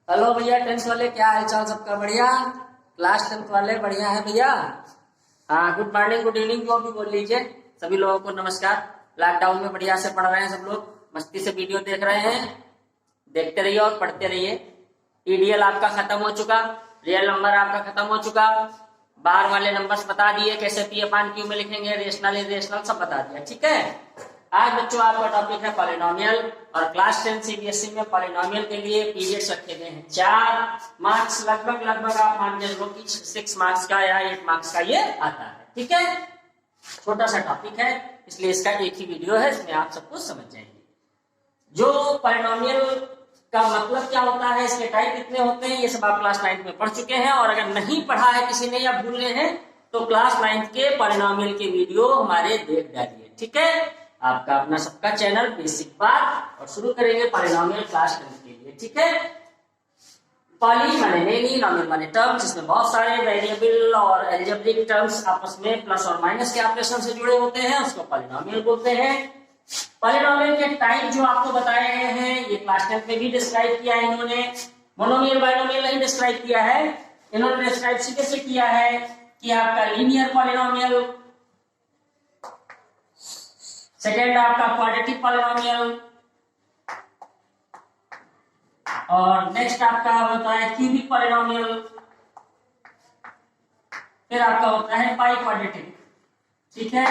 Hello भैया, tenth वाले क्या हाल चाल सबका? बढ़िया? क्लास 10th वाले बढ़िया है भैया? हाँ, गुड मॉर्निंग, गुड इवनिंग जो भी बोल लीजिए। सभी लोगों को नमस्कार। लॉकडाउन में बढ़िया से पढ़ रहे हैं सब लोग, मस्ती से वीडियो देख रहे हैं। देखते रहिए और पढ़ते रहिए। ईडीएल आपका खत्म हो चुका, रियल नंबर आपका खत्म हो चुका, बार वाले नंबर्स बता दिए, कैसे पी अपान क्यू में लिखेंगे, रेशनल इरेशनल सब बता दिया। ठीक है, आज बच्चों आपका टॉपिक है पॉलिनोमियल और क्लास 10 सीबीएसई में पॉलिनोमियल के लिए पीरियड्स रखे गए हैं 4 मार्क्स। लगभग आप मान के चलो कि 6 मार्क्स का या 8 मार्क्स का ये आता है। ठीक है, छोटा सा टॉपिक है इसलिए इसका एक ही वीडियो है, इसमें आप सब कुछ समझ जाएंगे। जो पॉलिनोमियल का मतलब क्या होता है, इसके टाइप कितने होते हैं, ये सब आप क्लास 9 में पढ़ चुके हैं। और अगर नहीं पढ़ा है किसी ने या भूल गए हैं तो क्लास 9 के पॉलिनोमियल के वीडियो हमारे देख डालिए। ठीक है, आपका अपना सबका चैनल बेसिक बात, और शुरू करेंगे पॉलिनोमियल क्लास 10 के लिए। ठीक है, पॉली माने मेनी, नोमियल माने टर्म्स, जिसमें बहुत सारे वेरिएबल और अलजेब्रिक टर्म्स आपस में प्लस और माइनस के ऑपरेशन से जुड़े होते हैं, उसको पॉलिनोमियल बोलते हैं। पॉलिनोमियल के टाइप जो आपको बताए गए हैं ये क्लास 10 में भी डिस्क्राइब किया है इन्होंने। मोनोमियल बाइनोमियल नहीं डिस्क्राइब किया है, इन्होंने डिस्क्राइब सीधे से किया है कि आपका लीनियर पॉलिनोमियल, सेकेंड आपका क्वाड्रेटिक पॉलिनोमियल, और नेक्स्ट आपका होता है क्यूबिक पॉलिनोमियल, फिर आपका होता है पाई क्वाड्रेटिक। ठीक है,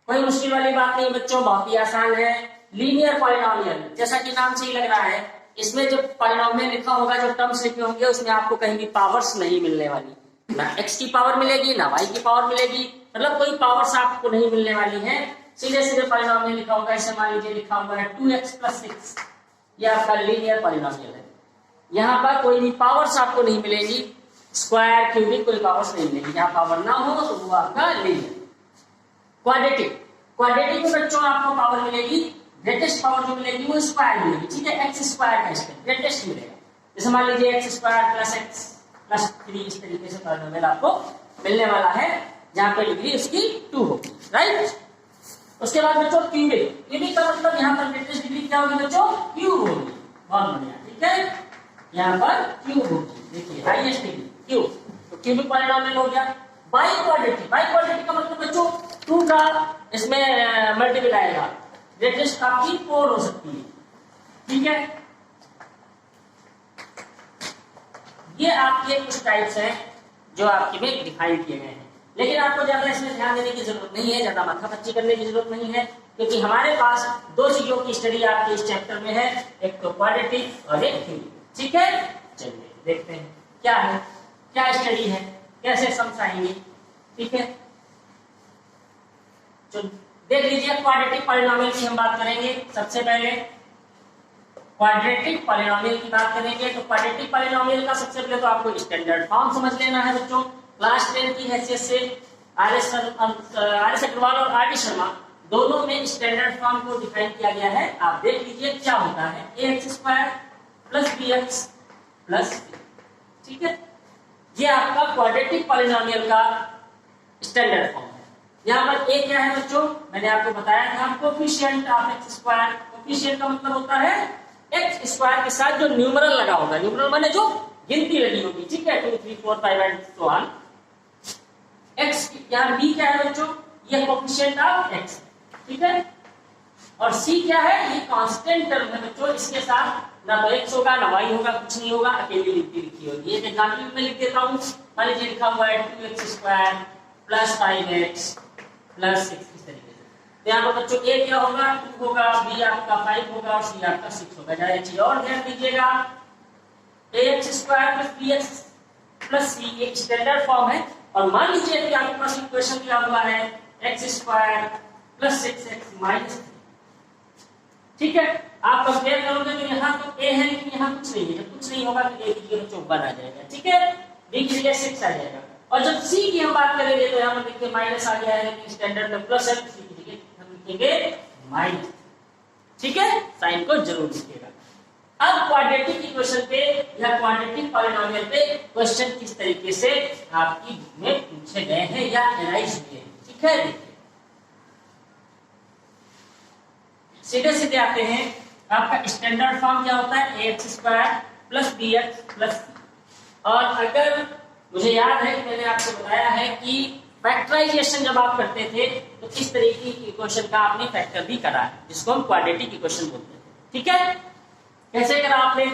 कोई मुश्किल वाली बात नहीं बच्चों, बहुत ही आसान है। लीनियर पॉलिनोमियल जैसा कि नाम से ही लग रहा है, इसमें जो पॉलिनोमियल लिखा होगा, जो टर्म्स लिखे होंगे, उसमें आपको कहीं भी पावर्स नहीं मिलने वाली, ना एक्स की पावर मिलेगी ना वाई की पावर मिलेगी, मतलब कोई पावर्स आपको नहीं मिलने वाली है। सीधे सीधे पॉलिनोमियल लिखा होगा, ऐसे मान लीजिए लिखा हुआ है 2x + 6, ये आपका लीनियर पॉलिनोमियल है। यहाँ पर कोई भी पावर्स आपको नहीं मिलेगी, स्क्वायर क्यूबिक कोई पावर्स नहीं मिलेगी, यहाँ पावर ना हो तो वो आपका लीनियर। क्वाड्रेटिक, क्वाड्रेटिक में बच्चों आपको पावर मिलेगी, ग्रेटेस्ट पावर जो मिलेगी वो स्क्वायर मिलेगी। ठीक है, x स्क्वायर का इसका ग्रेटेस्ट मिलेगा, जैसे मान लीजिए x² + x + 3, इस तरीके से पॉलिनोमियल आपको मिलने वाला है, जहां पे डिग्री उसकी 2 होगी। राइट, उसके बाद बच्चों क्यूबिक, क्यूबिक का मतलब यहाँ पर ग्रेटेस्ट डिग्री क्या होगी बच्चों? क्यूब होगी। बहुत बढ़िया, ठीक है, यहाँ पर क्यूब होगी, देखिए हाईएस्ट डिग्री क्यूब, तो क्यूबिक पॉलिनोमियल हो गया। बाई क्वाड्रेटिक, बाई क्वाड्रेटिक का मतलब बच्चों 2 का इसमें मल्टीपल आएगा, ग्रेटेस्ट आपकी 4 हो सकती है। ठीक है, ये आपके कुछ टाइप्स हैं जो आपके में डिफाइन किए गए हैं, लेकिन आपको ज्यादा इसमें ध्यान देने की जरूरत नहीं है, ज्यादा माथापच्ची करने की जरूरत नहीं है, क्योंकि हमारे पास 2 चीजों की स्टडी आपके इस चैप्टर में है, एक तो क्वाड्रेटिक और एक क्यूबिक। ठीक है, चलिए देखते हैं क्या है, क्या स्टडी है, कैसे समझाएंगे। ठीक है, तो देख लीजिए क्वाड्रेटिक पॉलिनोमियल की हम बात करेंगे। सबसे पहले क्वाड्रेटिक पॉलिनोमियल की बात करेंगे, तो क्वाड्रेटिक पॉलिनोमियल का सबसे पहले तो आपको स्टैंडर्ड फॉर्म समझ लेना है बच्चों। क्लास 10 की हैसियत से आर.एस. अग्रवाल और आर.डी. शर्मा दोनों में स्टैंडर्ड फॉर्म को डिफाइन किया गया है। आप देख लीजिए क्या होता है, ax² + bx + c। ठीक है, ये आपका क्वाड्रेटिक पॉलिनोमियल का स्टैंडर्ड फॉर्म है। यहाँ पर a क्या है बच्चों, मैंने आपको बताया था, कोफिशिएंट ऑफ x²। कोफिशिएंट का मतलब होता है x² के साथ जो न्यूमरल लगा होगा, न्यूमरल माने जो गिनती लगी होगी। ठीक है, 2 3 4 5 and so on। x यहाँ b क्या है बच्चों, ये कोफिशिएंट ऑफ x। ठीक है, और c क्या है, ये कांस्टेंट टर्म है बच्चों, इसके साथ ना तो x होगा ना y होगा, कुछ नहीं होगा, अकेली लिखी होगी। एक एग्जांपल में लिख देता हूँ, मान लीजिए लिखा हुआ है 2x² + 5x + 6, इस तरीके से। तो यहाँ पर बच्चों a क्या होगा, 2 होगा, b आपका 5 होगा और c आपका 6 होगा। जरा एक चीज और ध्यान दीजिएगा, ax² + bx + c एक स्टैंडर्ड फॉर्म है, और मान लीजिए कि आपके पास इक्वेशन दिया हुआ है x² + 6x - 3। ठीक है, आप कंपेयर करोगे तो यहाँ तो a है लेकिन यहाँ कुछ नहीं है, जब कुछ नहीं होगा तो a की जगह 1 आ जाएगा। ठीक है, b की जगह 6 आ जाएगा, और जब c की हम बात करेंगे तो यहाँ पर देखिए माइनस आ गया है, लेकिन स्टैंडर्ड में प्लस है, c की जगह हम लिखेंगे माइनस। ठीक है, साइन को जरूर लिखिएगा। अब क्वाड्रेटिक इक्वेशन पे या क्वाड्रेटिक पॉलिनोमियल पे क्वेश्चन किस तरीके से आपकी बुक में पूछे गए हैं या एनालाइज हुए हैं। ठीक है, देखिए सीधे सीधे आते हैं, आपका स्टैंडर्ड फॉर्म क्या होता है, ax square plus bx plus c। और अगर मुझे याद है कि मैंने आपको बताया है कि फैक्टराइजेशन जब आप करते थे तो इस तरीके की इक्वेशन का आपने फैक्टर भी करा है, जिसको हम क्वाड्रेटिक इक्वेशन बोलते हैं। ठीक है, कैसे करा आपने,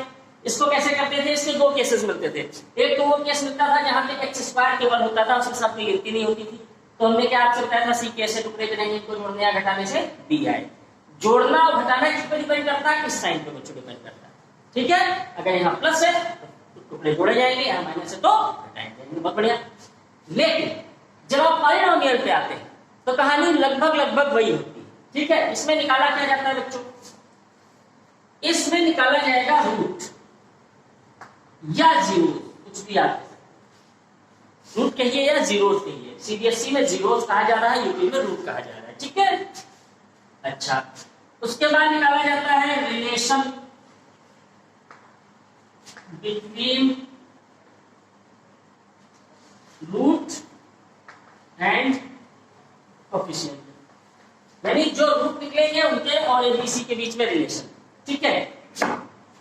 इसको कैसे करते थे, इसके दो केसेस मिलते थे। एक तो वो केस मिलता था जहां पे एक्स स्क्वायर केवल होता था, उसके साथ कोई गिनती नहीं होती थी, तो हमने क्या आपसे बताया था, सी कैसे टुकड़े करेंगे, इनको जोड़ने या घटाने से बी आए। जोड़ना और घटाना किस पर डिपेंड करता है, किस साइन पे बच्चों डिपेंड करता है। ठीक है, अगर यहाँ प्लस है तो टुकड़े जोड़े जाएंगे, यहाँ माइनस है तो घटाए जाएंगे, बहुत बढ़िया। लेकिन जब आप पॉलिनोमियल पे आते हैं तो कहानी लगभग वही होती है। ठीक है, इसमें निकाला क्या जाता है बच्चों, इसमें निकाला जाएगा रूट या जीरो, कुछ भी आप रूट कहिए या जीरोस कहिए। सीबीएसई में जीरोस कहा जा रहा है, यूपी में रूट कहा जा रहा है। ठीक है, अच्छा, उसके बाद निकाला जाता है relation between root and coefficient, यानी जो रूट निकलेंगे उनके और एबीसी के बीच में रिलेशन। ठीक है,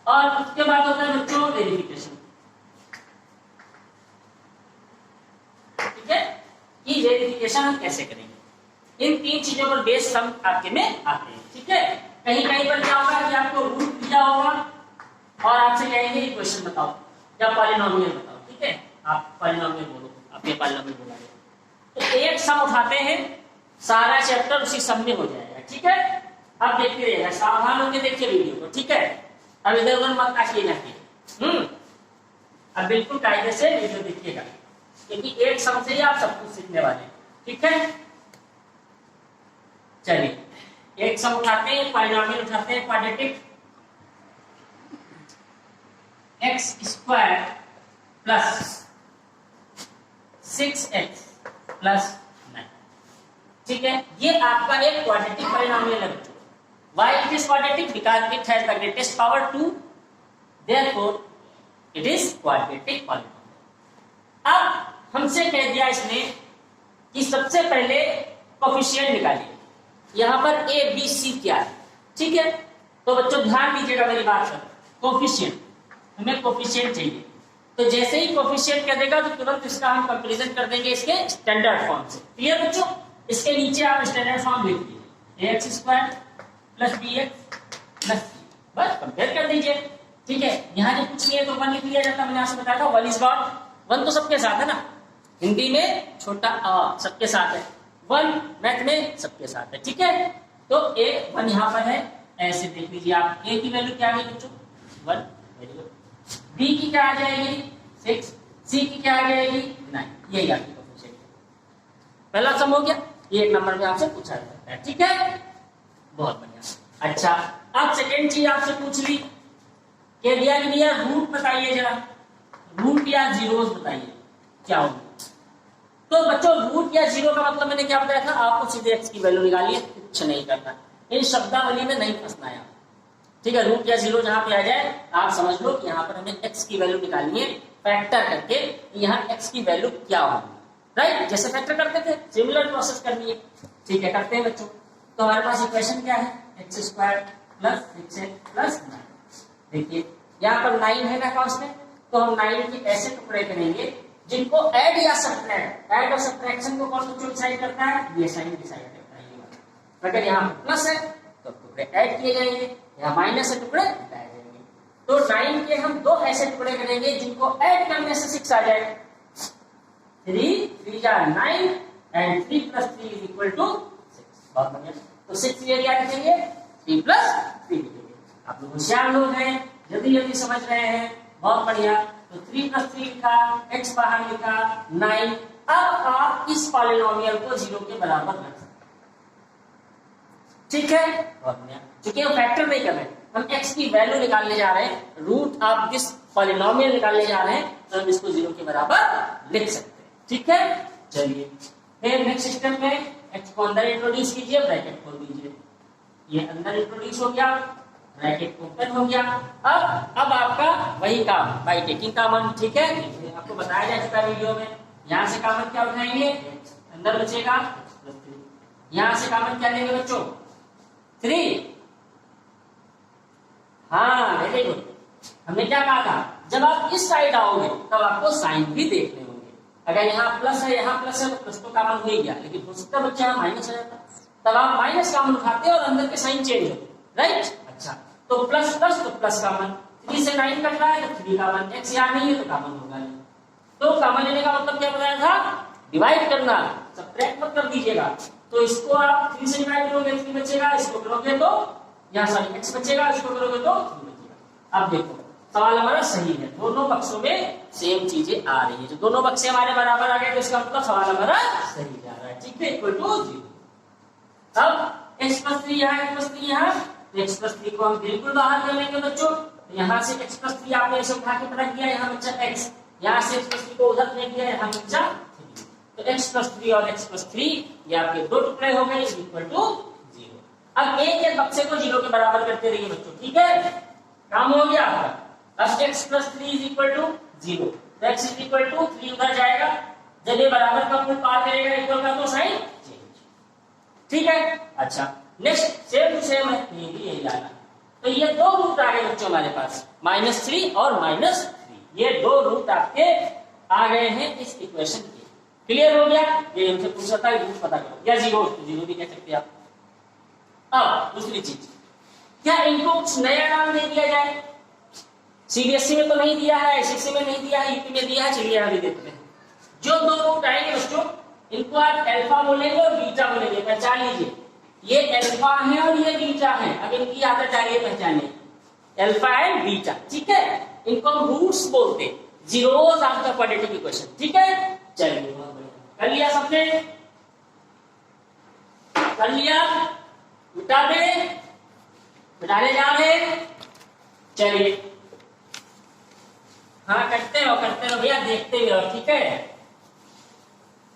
और उसके बाद होता है बच्चों वेरिफिकेशन। ठीक है, कि वेरिफिकेशन हम कैसे करेंगे, इन तीन चीजों पर बेस सम आपके में आते हैं। ठीक है, कहीं कहीं पर क्या होगा कि आपको रूट दिया होगा और आपसे कहेंगे इक्वेशन बताओ या पॉलिनोमियल बताओ। ठीक है, आप पॉलिनोमियल बोलो, आपने पॉलिनोमियल बोला है तो एक सम उठाते हैं, सारा चैप्टर उसी सम में हो जाएगा। ठीक है, अब देखते रहिएगा, सावधान होकर देखिए वीडियो को। ठीक है, अब इधर उधर मत ताकिए जाके, अब बिल्कुल कायदे से वीडियो देखिएगा, क्योंकि एक सम से ही आप सब कुछ सीखने वाले हैं। ठीक है, चलिए एक सम उठाते हैं, पॉलिनोमियल उठाते हैं, quadratic x square plus 6x plus 9। ठीक है, ये आपका एक क्वाड्रेटिक पॉलिनोमियल है बच्चों। Why it is quadratic? Because it has the greatest power 2, therefore it is quadratic polynomial। अब हमसे कह दिया इसने कि सबसे पहले कोफिशिएंट निकालिए, यहां पर a b c क्या है। ठीक है, तो बच्चों ध्यान दीजिएगा मेरी बात पर, कोफिशिएंट, हमें कोफिशिएंट चाहिए, तो जैसे ही कोफिशिएंट कह देगा तो तुरंत इसका हम कंपैरिजन कर देंगे इसके स्टैंडर्ड फॉर्म से। क्लियर बच्चों, इसके नीचे आप स्टैंडर्ड फॉर्म लिख दीजिए, ax square plus bx plus c, बस कंपेयर कर दीजिए। ठीक है, यहाँ जब कुछ नहीं है तो 1 लिख लिया जाता, मैंने आपसे बताया था 1 इज गॉड, 1 तो सबके साथ है ना, हिंदी में छोटा अ सबके साथ है, 1 मैथ में सबके साथ है। ठीक है, तो a 1 यहाँ पर है, ऐसे देख लीजिए आप, a की वैल्यू क्या आ गई बच्चों 1, वेरी गुड, b की क्या आ जाएगी 6, c की क्या आ जाएगी 9, यही आपकी कोफिशिएंट। पहला सम हो गया, ये एक नंबर में आपसे पूछा जाता है। ठीक है, बहुत बढ़िया। अच्छा, अब सेकेंड चीज आपसे पूछ ली, कह दिया कि भैया रूट बताइए जरा, रूट या जीरोस बताइए क्या होगा। तो बच्चों रूट या जीरो का मतलब मैंने क्या बताया था आपको, सीधे एक्स की वैल्यू निकालिए, कुछ नहीं करना, इन शब्दावली में नहीं फंसना है। ठीक है, रूट या जीरो जहां पे आ जाए आप समझ लो कि यहाँ पर हमें एक्स की वैल्यू निकालनी है, फैक्टर करके यहाँ एक्स की वैल्यू क्या होगी। राइट, जैसे फैक्टर करते थे सिमिलर प्रोसेस करनी है। ठीक है, करते हैं बच्चों। तो हमारे पास इक्वेशन क्या है, x square plus 6x plus 9। देखिए यहाँ पर 9 है ना कांस्टेंट, तो हम 9 के ऐसे टुकड़े करेंगे जिनको ऐड या सब्ट्रैक्ट, ऐड और सब्ट्रैक्शन को कौन सा डिसाइड करता है, ये साइन डिसाइड करता है। अगर यहाँ प्लस है तो टुकड़े ऐड किए जाएंगे, यहाँ माइनस है टुकड़े घटाए जाएंगे। तो 9 के हम दो ऐसे टुकड़े करेंगे जिनको ऐड करने से 6 आ जाए, 3 3 9 and 3 plus 3 is equal to 6। बहुत बढ़िया, तो 6 ये क्या लिखेंगे 3 प्लस 3 लिखेंगे। आप लोग होशियार लोग हैं, जल्दी जल्दी समझ रहे हैं, बहुत बढ़िया। तो 3 प्लस 3 लिखा, x बाहर लिखा 9। अब आप इस पॉलिनोमियल को 0 के बराबर रख सकते हैं। ठीक है, बहुत बढ़िया। चूंकि हम फैक्टर नहीं कर रहे, हम x की वैल्यू निकालने जा रहे हैं, रूट ऑफ दिस पॉलिनोमियल निकालने जा रहे हैं, तो हम इसको 0 के बराबर लिख सकते हैं। ठीक है, चलिए फिर नेक्स्ट सिस्टम में x को अंदर इंट्रोड्यूस कीजिए, ब्रैकेट खोल दीजिए, ये अंदर इंट्रोड्यूस हो गया, ब्रैकेट ओपन हो गया। अब आपका वही काम बाई टेकिंग कॉमन। ठीक है, आपको बताया जा चुका वीडियो में, यहाँ से कॉमन क्या उठाएंगे, अंदर बचेगा, यहाँ से कॉमन क्या लेंगे बच्चों 3, हाँ वेरी गुड। हमने क्या कहा था, जब आप इस साइड आओगे तब आपको साइन भी देखने होंगे। अगर यहाँ प्लस है यहाँ प्लस है तो प्लस तो कॉमन हो ही गया, लेकिन हो सकता बच्चा यहाँ माइनस हो जाता, तब आप माइनस कॉमन उठाते और अंदर के साइन चेंज होते, राइट। अच्छा तो प्लस प्लस तो प्लस कॉमन, 3 से 9 कट रहा है तो 3 कॉमन, x यहाँ नहीं है तो कॉमन होगा नहीं। तो कॉमन लेने का मतलब क्या बताया था, डिवाइड करना, सब्ट्रैक्ट मत कर दीजिएगा। तो इसको आप 3 से डिवाइड करोगे 3 बचेगा, इसको करोगे तो यहाँ सॉरी x बचेगा, इसको करोगे तो 3 बचेगा। अब देखो सवाल हमारा सही है, दोनों पक्षों में सेम चीजें आ रही है, जो दोनों पक्ष हमारे बराबर आ गए तो इसका मतलब सवाल हमारा सही जा रहा है, ठीक है, इक्वल टू 0। अब x प्लस 3 यहाँ x प्लस 3 यहाँ, तो x प्लस 3 को हम बिल्कुल बाहर कर लेंगे बच्चों। तो यहाँ से x प्लस 3 आपने ऐसे उठा के रख दिया, यहाँ बच्चा x, यहाँ से x प्लस 3 को उधर फेंक दिया, यहाँ बच्चा 3। तो x प्लस 3 और x प्लस 3 ये आपके दो टुकड़े हो गए, इक्वल टू 0। अब एक एक बक्से को 0 के बराबर करते रहिए बच्चों, ठीक है, काम हो गया आपका। अब x plus 3 is equal to 0, तो x इज इक्वल टू 3 उधर जाएगा, जब ये बराबर का फुल पार करेगा इक्वल का तो साइन चेंज, ठीक है। अच्छा नेक्स्ट सेम टू सेम है, ये भी यही लाना। तो ये दो रूट आ गए बच्चों हमारे पास, -3 और -3, ये दो रूट आपके आ गए हैं इस इक्वेशन के। क्लियर हो गया, ये हमसे पूछ रहा था रूट पता करो, या जीरो भी कह सकते हैं आप। अब दूसरी चीज, क्या इनको कुछ नया नाम दे दिया जाए? सीबीएसई में तो नहीं दिया है, आईसीएसई में नहीं दिया है, यूपी में दिया है, चलिए यहाँ भी देखते हैं। जो दो रूट आएंगे बच्चों, इनको आप अल्फा बोलेंगे और बीटा बोलेंगे, पहचान लीजिए। ये अल्फा है और ये बीटा है, अब इनकी आदत आ रही है पहचाने, अल्फा एंड बीटा, ठीक है। इनको हम रूट्स बोलते हैं, zeros of the quadratic equation, ठीक है। चलिए बहुत बढ़िया, कर लिया सबने, कर लिया, मिटा दे, मिटाने जा रहे, चलिए हाँ करते रहो भैया, देखते रहो, ठीक है,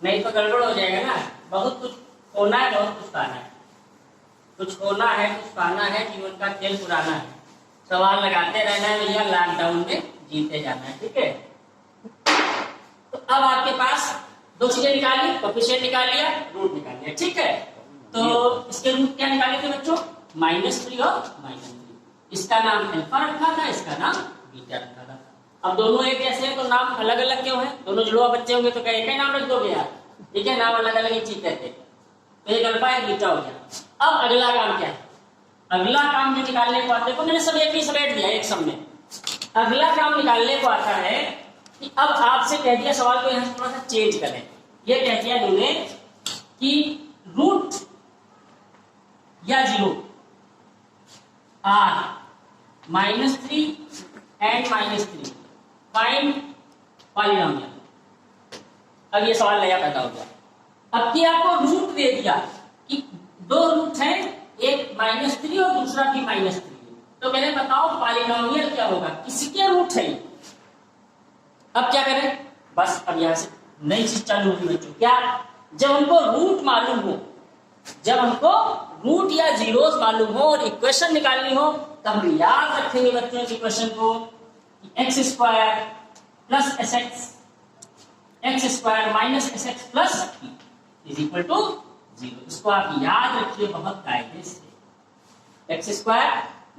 नहीं तो गड़बड़ हो जाएगा ना। बहुत कुछ होना है, बहुत कुछ पाना है, कुछ होना है, कुछ पाना है, जीवन का खेल पुराना है, सवाल लगाते रहना है भैया, लॉकडाउन में जीते जाना है, ठीक है। तो अब आपके पास दो चीजें निकाली, कोएफिशिएंट निकाल लिया, रूट निकाल लिया, ठीक है। तो इसके रूट क्या निकाले थे बच्चों, -3 और -3, इसका नाम अल्फा रखा था, इसका नाम बीटा रखा था। अब दोनों एक जैसे हैं तो नाम अलग अलग क्यों है, दोनों जुड़वा बच्चे होंगे तो क्या एक ही नाम रख दोगे यार, ठीक है, नाम अलग अलग ही चीज कहते हैं। तो एक अल्फा एक बीटा हो गया। अब अगला काम क्या है, अगला काम जो निकालने को आता है, तो मैंने सब एक ही समेट दिया एक सब में। अगला काम निकालने को आता है कि अब आपसे कह दिया, सवाल को यहाँ से थोड़ा सा चेंज करें, ये कह दिया मैंने कि रूट या 0 आर -3 एंड -3 फाइंड पॉलिनोमियल। अब ये सवाल नया पैदा हो गया। अब कि आपको रूट दे दिया कि दो रूट हैं, एक -3 और दूसरा भी -3, तो मैंने बताओ पॉलिनोमियल क्या होगा, किसके रूट है। अब क्या करें, बस अब यहां से नई चीज चालू होगी बच्चों, क्या, जब हमको रूट मालूम हो, जब हमको रूट या जीरोस मालूम हो और इक्वेशन निकालनी हो, तब हम याद रखेंगे बच्चों इस इक्वेशन को, x² plus sx, x² minus sx plus is equal to 0। इसको आप याद रखिए बहुत कायदे से, x²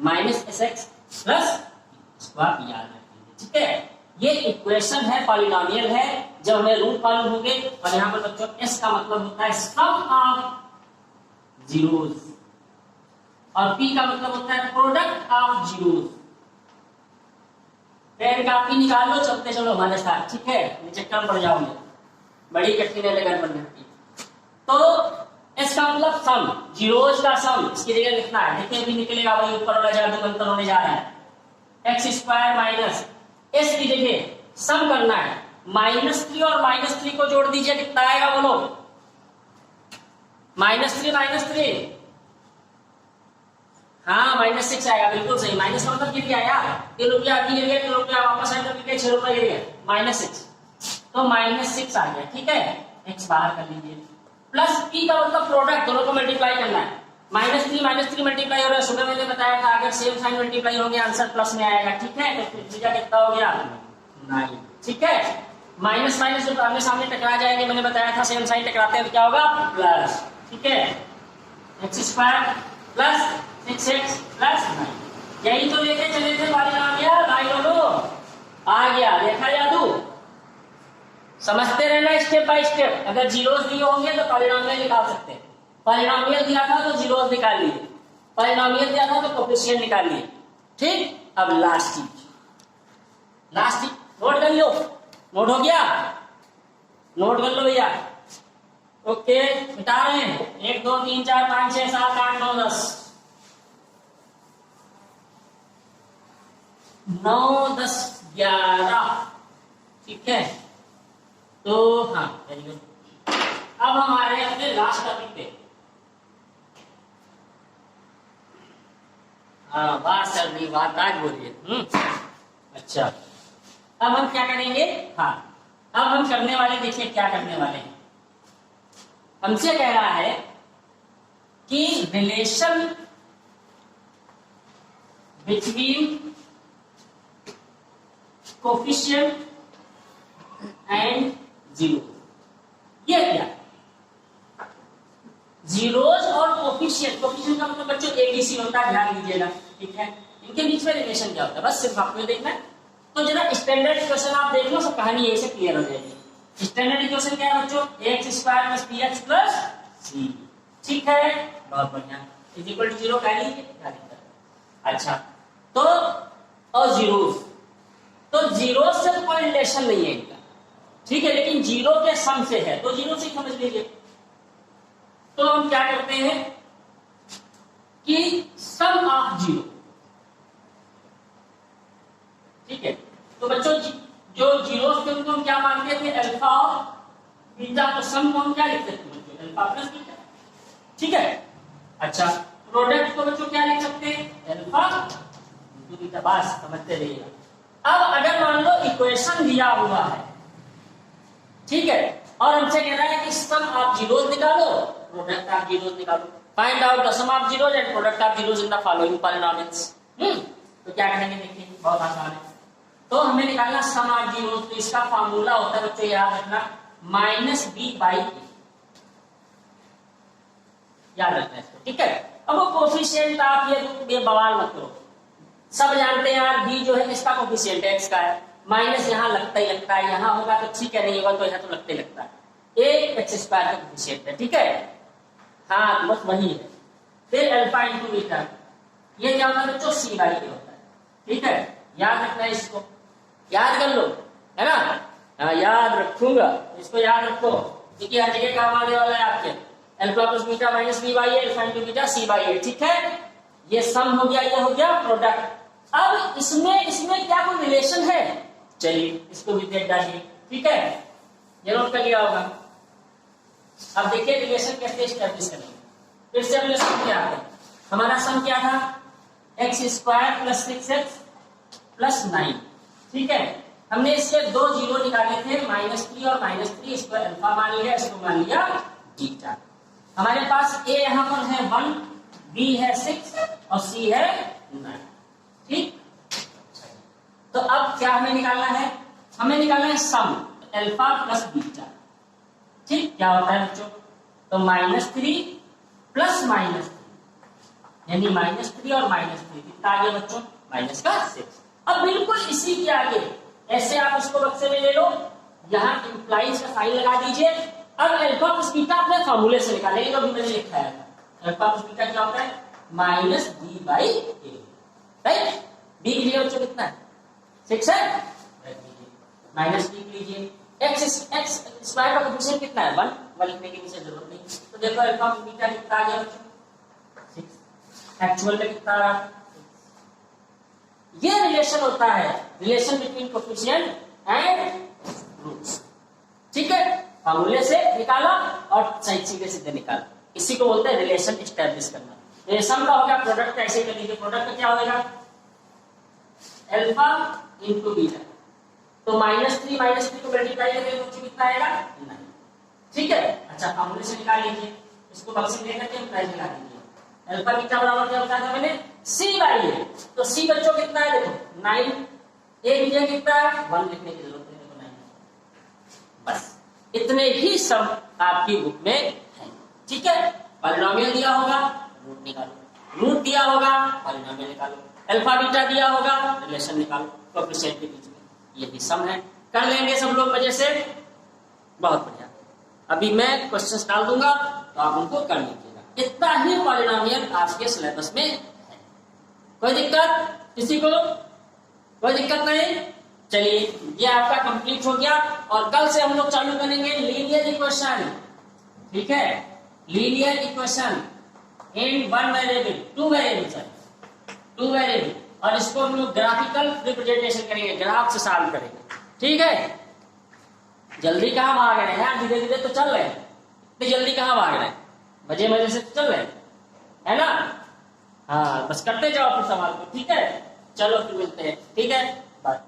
माइनस sx प्लस, इसको आप याद रखिए, ठीक है। ये इक्वेशन है, पॉलिनोमियल है, जब हमें रूट मालूम होंगे। और यहाँ पर बच्चों s का मतलब होता है सम ऑफ जीरोस, और p का मतलब होता है product of zeros. Pen copy निकाल लो, चलते चलो हमारे साथ, ठीक है, चक्कर में पड़ जाओगे, बड़ी कठिन है लगन बनने की। तो s का मतलब सम, जीरोस का सम, इसकी जगह लिखना है, देखिए अभी निकलेगा वही ऊपर वाला जादू मंत्र होने जा रहा है। x² माइनस s की जगह सम करना है, -3 और -3 को जोड़ दीजिए, कितना आएगा बोलो, -3 हाँ -6 आएगा, बिल्कुल सही। माइनस का मतलब गिर गया यार, 3 रुपया अभी गिर गया, 3 रुपया वापस आएगा, गिर गया 6 रुपया गिर गया, -6, तो -6 आ गया, ठीक है। x बाहर कर लीजिए, प्लस p का मतलब प्रोडक्ट, दोनों को मल्टीप्लाई करना है। -3 मल्टीप्लाई हो रहा है, सुबह मैंने बताया था अगर सेम साइन मल्टीप्लाई होंगे आंसर प्लस में आएगा, ठीक है। तो त्रिज्या कितना हो गया, 9, ठीक है। माइनस माइनस जब आमने सामने टकरा जाएंगे, मैंने बताया था सेम साइन टकराते हैं तो क्या होगा, प्लस, ठीक है। x² प्लस 6x प्लस 9, यही तो लेके चले थे पॉलिनोमियल भाई लोगों, आ गया, देखा जादू। समझते रहना स्टेप बाय स्टेप। अगर जीरोस दिए होंगे तो पॉलिनोमियल निकाल सकते हैं। पॉलिनोमियल दिया था तो जीरोस निकाल लिए, पॉलिनोमियल दिया था तो कोफिशिएंट निकाल लिए। ठीक, अब लास्ट चीज नोट कर लो। नोट हो गया? नोट कर लो भैया। ओके, मिटा रहे हैं। 1 2 3 4 5 6 7 8 9 10 9 10 11। ठीक है, तो हाँ वेरी गुड। अब हम आ रहे हैं अपने लास्ट टॉपिक पे। हाँ, बात चल रही, बात आज बोलिए। अच्छा, अब हम क्या करेंगे? हाँ, अब हम करने वाले, देखिए क्या करने वाले हैं। हमसे कह रहा है कि relation between coefficient and zero. ये क्या? जीरोज और कोफिशिएंट, कोफिशिएंट का मतलब बच्चों एबीसी होता है, ध्यान दीजिएगा। ठीक है, इनके बीच में रिलेशन क्या होता है, बस सिर्फ आपको देखना है। तो जरा स्टैंडर्ड इक्वेशन आप देख लो, सब कहानी यही से क्लियर हो जाएगी। स्टैंडर्ड इक्वेशन क्या है बच्चों? ax square plus bx plus c। ठीक है, बहुत बढ़िया। इज इक्वल टू 0 कह लीजिए, क्या दिक्कत है? अच्छा, तो और जीरोस, तो जीरो से कोई रिलेशन नहीं है इनका। ठीक है, लेकिन जीरो के सम से है, तो जीरो से ही समझ लीजिए। तो हम क्या करते हैं कि सम ऑफ जीरो। ठीक है, तो बच्चों जो जीरोस थे उनको हम क्या मानते थे? अल्फा और बीटा। तो सम को हम क्या लिखते थे बच्चों? Alpha plus beta. ठीक है, अच्छा, प्रोडक्ट को बच्चों क्या लिख सकते हैं? Alpha into beta. बस समझते रहिएगा। अब अगर मान लो इक्वेशन दिया हुआ है, ठीक है, और हमसे कह रहा है कि सम ऑफ जीरोस निकालो, प्रोडक्ट ऑफ जीरोस निकालो। Find out the sum of zeros and product of zeros in the following polynomials. तो क्या करेंगे? देखिए, बहुत आसान है। तो हमें निकालना सम ऑफ जीरोस। तो इसका फार्मूला होता है बच्चों, याद रखना, -b/a। याद रखना इसको। ठीक है, अब वो कोफिशिएंट आप ये बवाल मत करो, सब जानते हैं यार, b जो है इसका कोफिशिएंट x का है, माइनस यहाँ लगता ही लगता है, यहाँ होगा तो ठीक है, नहीं होगा तो यहाँ तो लगता ही लगता है। a x स्क्वायर का कोफिशिएंट है। ठीक है, हाँ, बस वही है। फिर अल्फा इंटू बीटा, ये क्या होता है बच्चों? c/a होता है। ठीक है, याद रखना है इसको, याद कर लो, है ना? हाँ, याद रखूंगा, इसको याद रखो, क्योंकि हर जगह काम आने वाला है आपके। Alpha plus beta minus b/a, alpha into beta c/a। ठीक है, ये सम हो गया, ये हो गया प्रोडक्ट। अब इसमें क्या कोई रिलेशन है? चलिए इसको भी देख डालिए। ठीक है, ये नोट कर लिया होगा। अब देखिए रिलेशन कैसे एस्टेब्लिश करेंगे। फिर से अपने सम क्या है? हमारा सम क्या था? x square plus 6x plus 9। ठीक है, हमने इसके दो जीरो निकाले थे, -3 और -3। इसको अल्फा मान लिया, इसको मान लिया बीटा। हमारे पास a यहाँ पर है 1, b है 6 और c है 9। ठीक, तो अब क्या हमें निकालना है? हमें निकालना है सम अल्फा प्लस बीटा। ठीक, क्या होता है बच्चों? तो -3 प्लस -3, यानी -3 और -3 कितना आ गया बच्चों? -6। अब बिल्कुल इसी के आगे ऐसे आप इसको बक्से में ले लो, यहाँ इंप्लाइज का साइन लगा दीजिए। अब अल्फा प्लस बीटा अपने फॉर्मूले से निकालेंगे, जो भी मैंने लिखा है। अल्फा प्लस बीटा क्या होता है? -b/a। राइट, b के लिए बच्चों कितना है? 6 है, माइनस b लीजिए। x स्क्वायर का कोफिशिएंट कितना है? 1 लिखने की मुझे जरूरत नहीं। तो देखो अल्फा प्लस बीटा कितना आ गया? 6। एक्चुअल में कितना आ रहा? ये रिलेशन होता है, relation between coefficient and roots. ठीक है, फॉर्मूले से निकाला और सही सीधे सीधे निकाला, इसी को बोलते हैं रिलेशन एस्टैब्लिश करना। ये सम का होगा, प्रोडक्ट ऐसे कर लीजिए। प्रोडक्ट का क्या होगा? Alpha into beta. तो -3 को मल्टीप्लाई करेंगे तो कितना आएगा? 9। ठीक है, अच्छा, फॉर्मूले से निकाल लीजिए, इसको बक्से में लेकर के प्राइस निकाल लीजिए। अल्फा बीटा बराबर क्या होता है? मैंने c/a। तो c बच्चों कितना है? देखो 9। a बीटा कितना है? 1 लिखने की जरूरत नहीं, देखो 9। बस इतने ही सम आपकी बुक में है। ठीक है, पॉलिनोमियल दिया होगा, रूट निकालो, रूट दिया होगा, पॉलिनोमियल निकालो। अल्फा बीटा दिया होगा, रिलेशन निकालो कोएफिशिएंट के बीच में, ये भी सम है। कर लेंगे सब लोग मजे से, बहुत बढ़िया। अभी मैं क्वेश्चंस डाल दूंगा तो आप उनको कर लीजिएगा। इतना ही पॉलिनोमियल आपके सिलेबस में है। कोई दिक्कत किसी को? कोई दिक्कत नहीं। चलिए ये आपका कंप्लीट हो गया और कल से हम लोग चालू करेंगे लीनियर इक्वेशन। ठीक है, linear equation in one variable, two variable, और इसको हम लोग ग्राफिकल रिप्रेजेंटेशन करेंगे, ग्राफ से सॉल्व करेंगे। ठीक है, जल्दी कहाँ भाग रहे हैं, धीरे धीरे तो चल रहे हैं, इतनी जल्दी कहाँ भाग रहे हैं, मजे मजे से चल रहे हैं, है ना? हाँ, बस करते जाओ फिर सवाल को। ठीक है, चलो फिर मिलते हैं। ठीक है, बाय।